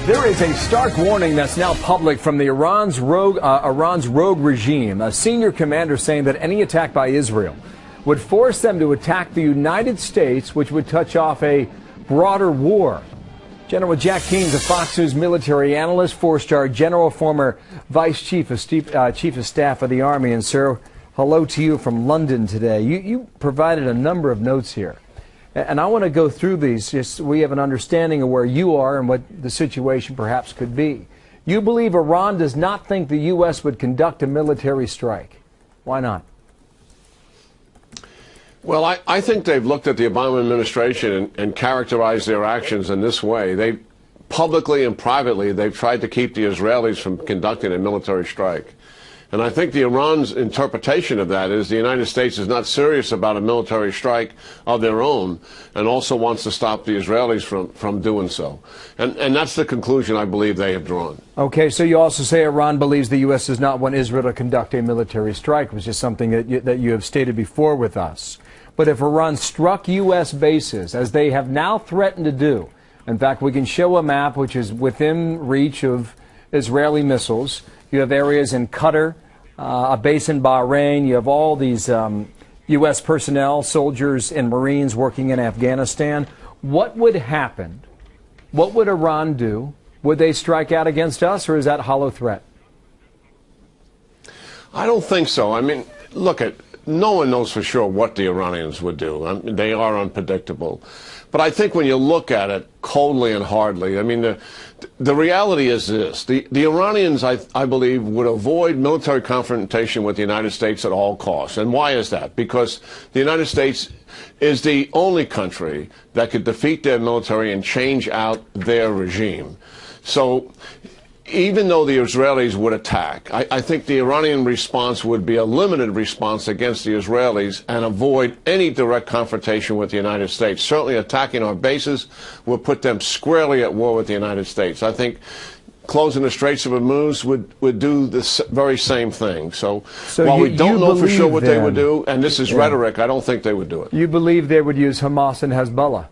There is a stark warning that's now public from the Iran's rogue regime. A senior commander saying that any attack by Israel would force them to attack the United States, which would touch off a broader war. General Jack Keen's a Fox News military analyst, four-star general, former vice chief of staff of the Army. And, sir, hello to you from London today. You provided a number of notes here. And I want to go through these just so we have an understanding of where you are and what the situation perhaps could be. You believe Iran does not think the U.S. would conduct a military strike. Why not? Well, I think they've looked at the Obama administration and characterized their actions in this way. They publicly and privately, they've tried to keep the Israelis from conducting a military strike. And I think the Iran's interpretation of that is the United States is not serious about a military strike of their own and also wants to stop the Israelis from doing so. And that's the conclusion I believe they have drawn. Okay, so you also say Iran believes the U.S. does not want Israel to conduct a military strike, which is something that you have stated before with us. But if Iran struck U.S. bases, as they have now threatened to do, in fact, we can show a map which is within reach of Israeli missiles. You have areas in Qatar, a base in Bahrain. You have all these U.S. personnel, soldiers and Marines working in Afghanistan. What would happen? What would Iran do? Would they strike out against us, or is that a hollow threat? I don't think so. I mean, look, no one knows for sure what the Iranians would do. They are unpredictable. But I think when you look at it coldly and hardly, I mean, the reality is this. The Iranians, I believe, would avoid military confrontation with the United States at all costs. And why is that? Because the United States is the only country that could defeat their military and change out their regime. So even though the Israelis would attack, I think the Iranian response would be a limited response against the Israelis and avoid any direct confrontation with the United States. Certainly attacking our bases will put them squarely at war with the United States. I think closing the Straits of Hormuz would do the very same thing. So while we don't know for sure what they would do, and this is rhetoric, I don't think they would do it. You believe they would use Hamas and Hezbollah?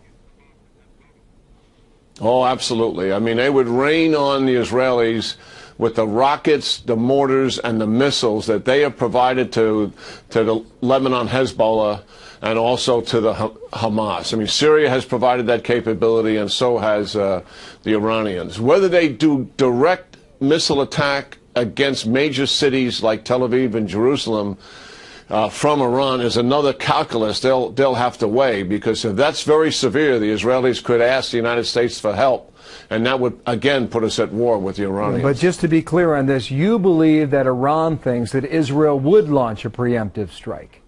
Oh, absolutely. I mean, they would rain on the Israelis with the rockets, the mortars, and the missiles that they have provided to the Lebanon Hezbollah and also to the Hamas. I mean, Syria has provided that capability, and so has the Iranians. Whether they do direct missile attack against major cities like Tel Aviv and Jerusalem from Iran is another calculus they'll have to weigh, because if that's very severe, the Israelis could ask the United States for help, and that would again put us at war with the Iranians. But just to be clear on this, you believe that Iran thinks that Israel would launch a preemptive strike?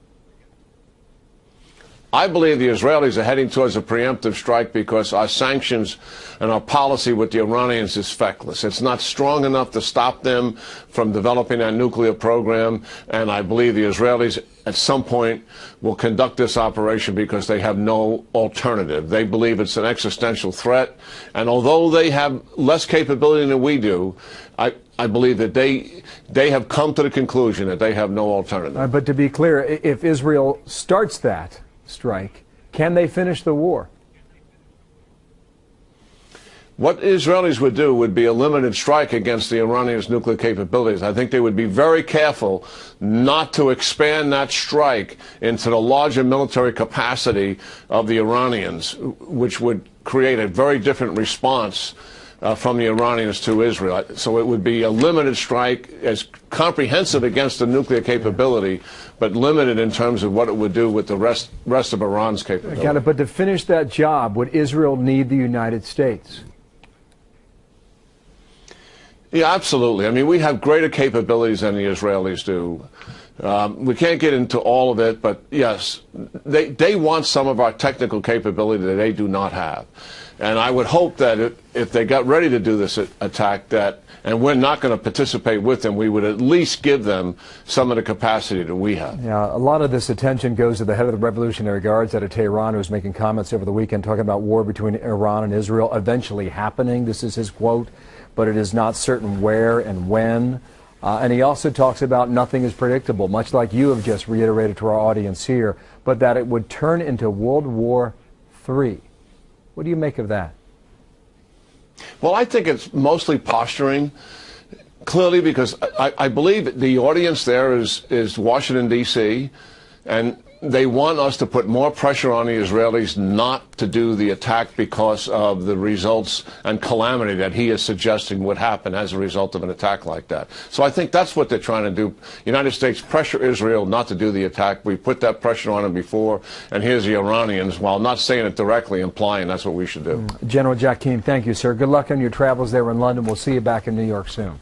I believe the Israelis are heading towards a preemptive strike because our sanctions and our policy with the Iranians is feckless. It's not strong enough to stop them from developing a nuclear program, and I believe the Israelis at some point will conduct this operation because they have no alternative. They believe it's an existential threat, and although they have less capability than we do, I believe that they have come to the conclusion that they have no alternative. But to be clear, if Israel starts that strike, can they finish the war? What Israelis would do would be a limited strike against the Iranians' nuclear capabilities. I think they would be very careful not to expand that strike into the larger military capacity of the Iranians, which would create a very different response from the Iranians to Israel. So it would be a limited strike, as comprehensive against the nuclear capability, but limited in terms of what it would do with the rest of Iran's capability. Got it. But to finish that job, would Israel need the United States? Yeah, absolutely. I mean, we have greater capabilities than the Israelis do. We can't get into all of it, but yes, they want some of our technical capability that they do not have. And I would hope that if they got ready to do this attack, and we're not going to participate with them, we would at least give them some of the capacity that we have. Yeah, a lot of this attention goes to the head of the Revolutionary Guards out of Tehran, who was making comments over the weekend talking about war between Iran and Israel eventually happening. This is his quote, but it is not certain where and when. And he also talks about nothing is predictable, much like you have just reiterated to our audience here, but that it would turn into World War III. What do you make of that? Well, I think it's mostly posturing, clearly, because I believe the audience there is Washington, D.C., and they want us to put more pressure on the Israelis not to do the attack because of the results and calamity that he is suggesting would happen as a result of an attack like that. So I think that's what they're trying to do. United States pressure Israel not to do the attack. We put that pressure on them before, and here's the Iranians, while not saying it directly, implying that's what we should do. General Jack Keane, thank you, sir. Good luck on your travels there in London. We'll see you back in New York soon.